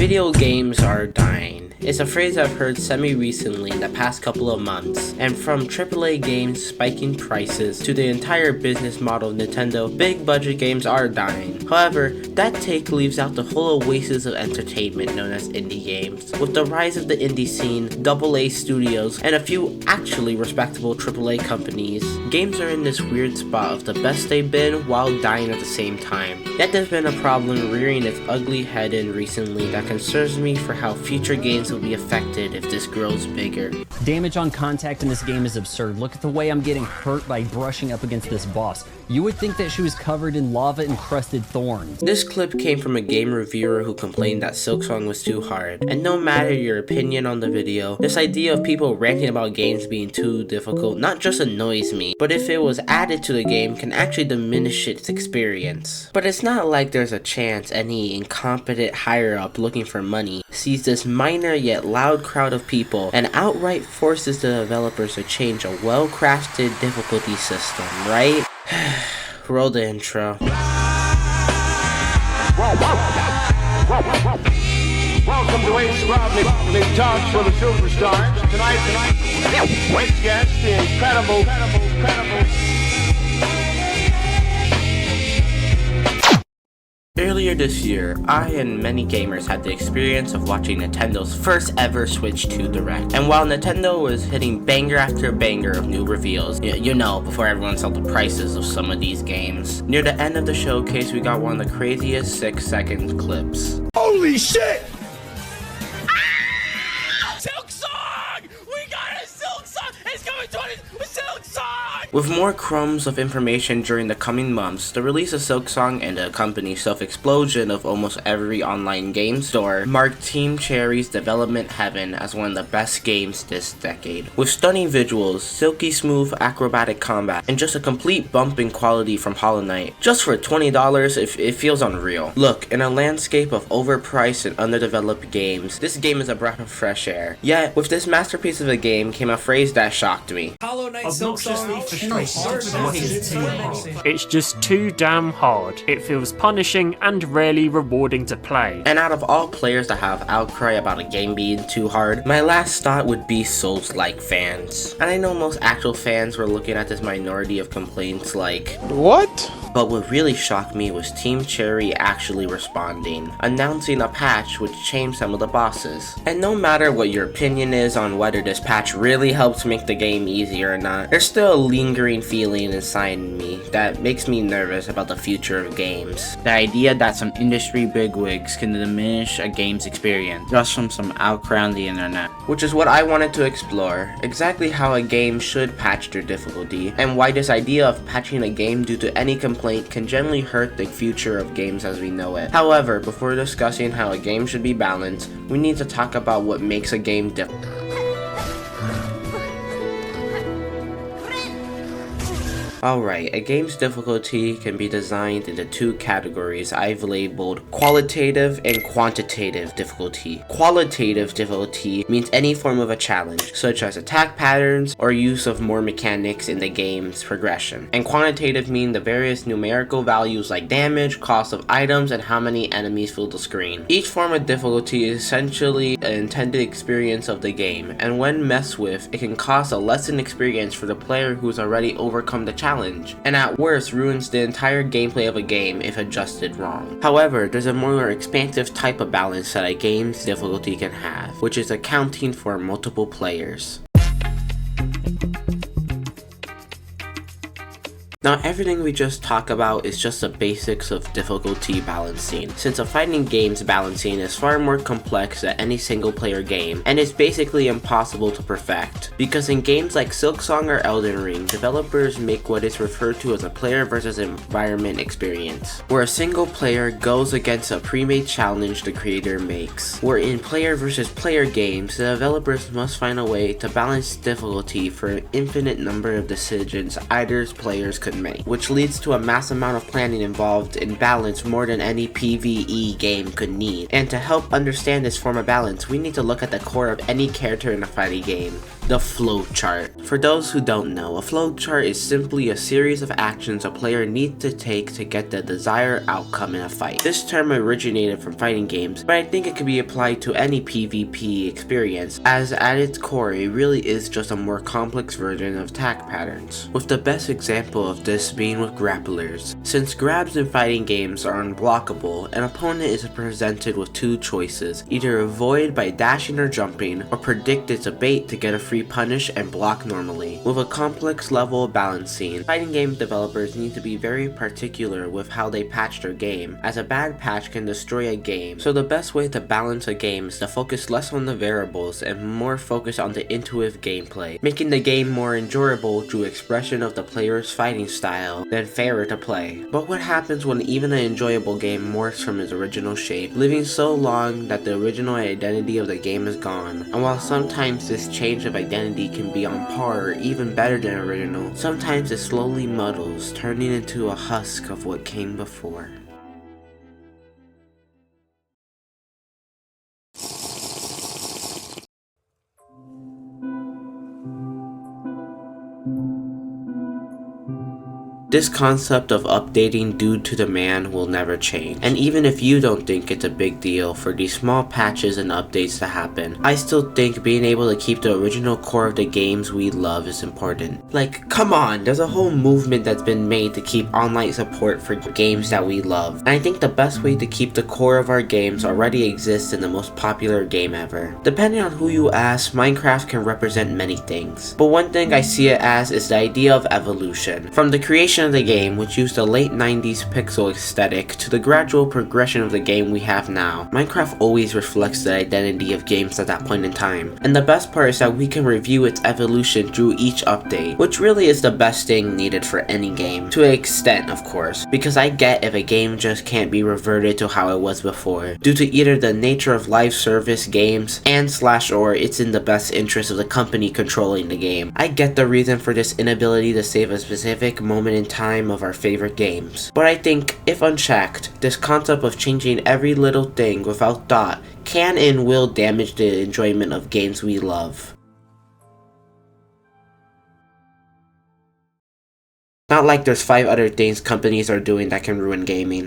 Video games are dying. It's a phrase I've heard semi-recently in the past couple of months, and from AAA games spiking prices to the entire business model of Nintendo, big budget games are dying. However, that take leaves out the whole oasis of entertainment known as indie games. With the rise of the indie scene, AA studios, and a few actually respectable AAA companies, games are in this weird spot of the best they've been while dying at the same time. Yet there's been a problem rearing its ugly head in recently that concerns me for how future games will be affected if this grows bigger. Damage on contact in this game is absurd. Look at the way I'm getting hurt by brushing up against this boss. You would think that she was covered in lava-encrusted thorns. This clip came from a game reviewer who complained that Silksong was too hard. And no matter your opinion on the video, this idea of people ranting about games being too difficult not just annoys me, but if it was added to the game can actually diminish its experience. But it's not like there's a chance any incompetent higher-up looking for money sees this minor yet loud crowd of people and outright forces the developers to change a well-crafted difficulty system, right? Roll the intro. Welcome to Ace Rodney Talks for the Superstars. Tonight, great guest, the incredible. Earlier this year, I and many gamers had the experience of watching Nintendo's first ever Switch 2 Direct. And while Nintendo was hitting banger after banger of new reveals, you know, before everyone saw the prices of some of these games, near the end of the showcase we got one of the craziest 6-second clips. Holy shit! Silksong! We got a Silksong! It's coming to us with Silksong! With more crumbs of information during the coming months, the release of Silksong and the accompanying self-explosion of almost every online game store marked Team Cherry's development heaven as one of the best games this decade. With stunning visuals, silky smooth acrobatic combat, and just a complete bump in quality from Hollow Knight. Just for $20, it feels unreal. Look, in a landscape of overpriced and underdeveloped games, this game is a breath of fresh air. Yet, with this masterpiece of a game came a phrase that shocked me. Hollow Knight Silksong. It's just too damn hard. It feels punishing and rarely rewarding to play. And out of all players that have outcry about a game being too hard, my last thought would be Souls-like fans. And I know most actual fans were looking at this minority of complaints like, What? But what really shocked me was Team Cherry actually responding, announcing a patch which changed some of the bosses. And no matter what your opinion is on whether this patch really helps make the game easier or not, there's still a lingering feeling inside me that makes me nervous about the future of games. The idea that some industry bigwigs can diminish a game's experience just from some outcry on the internet. Which is what I wanted to explore, exactly how a game should patch their difficulty, and why this idea of patching a game due to any complaint can generally hurt the future of games as we know it. However, before discussing how a game should be balanced, we need to talk about what makes a game difficult. Alright, a game's difficulty can be designed into two categories I've labeled qualitative and quantitative difficulty. Qualitative difficulty means any form of a challenge, such as attack patterns or use of more mechanics in the game's progression. And quantitative mean the various numerical values like damage, cost of items, and how many enemies fill the screen. Each form of difficulty is essentially an intended experience of the game, and when messed with, it can cause a lessened experience for the player who's already overcome the challenge, and at worst ruins the entire gameplay of a game if adjusted wrong. However, there's a more expansive type of balance that a game's difficulty can have, which is accounting for multiple players. Now everything we just talked about is just the basics of difficulty balancing, since a fighting game's balancing is far more complex than any single player game, and it's basically impossible to perfect. Because in games like Silksong or Elden Ring, developers make what is referred to as a player versus environment experience, where a single player goes against a pre-made challenge the creator makes. Where in player versus player games, the developers must find a way to balance difficulty for an infinite number of decisions either players could could make, which leads to a mass amount of planning involved in balance more than any PvE game could need. And to help understand this form of balance, we need to look at the core of any character in a fighting game, the flowchart. For those who don't know, a flowchart is simply a series of actions a player needs to take to get the desired outcome in a fight. This term originated from fighting games, but I think it can be applied to any PvP experience, as at its core it really is just a more complex version of attack patterns, with the best example of this being with grapplers. Since grabs in fighting games are unblockable, an opponent is presented with two choices: either avoid by dashing or jumping, or predict it's a bait to get a free punish and block normally. With a complex level of balancing, fighting game developers need to be very particular with how they patch their game, as a bad patch can destroy a game. So the best way to balance a game is to focus less on the variables and more focus on the intuitive gameplay, making the game more enjoyable through expression of the player's fighting style, then fairer to play. But what happens when even an enjoyable game morphs from its original shape, living so long that the original identity of the game is gone? And while sometimes this change of identity can be on par or even better than original, sometimes it slowly muddles, turning into a husk of what came before. This concept of updating due to demand will never change, and even if you don't think it's a big deal for these small patches and updates to happen, I still think being able to keep the original core of the games we love is important. Like, come on, there's a whole movement that's been made to keep online support for games that we love, and I think the best way to keep the core of our games already exists in the most popular game ever. Depending on who you ask, Minecraft can represent many things, but one thing I see it as is the idea of evolution. From the creation of the game, which used the late 90s pixel aesthetic, to the gradual progression of the game we have now, Minecraft always reflects the identity of games at that point in time. And the best part is that we can review its evolution through each update, which really is the best thing needed for any game, to an extent of course, because I get if a game just can't be reverted to how it was before, due to either the nature of live service games or it's in the best interest of the company controlling the game. I get the reason for this inability to save a specific moment in time of our favorite games, but I think, if unchecked, this concept of changing every little thing without thought can and will damage the enjoyment of games we love. Not like there's 5 other things companies are doing that can ruin gaming.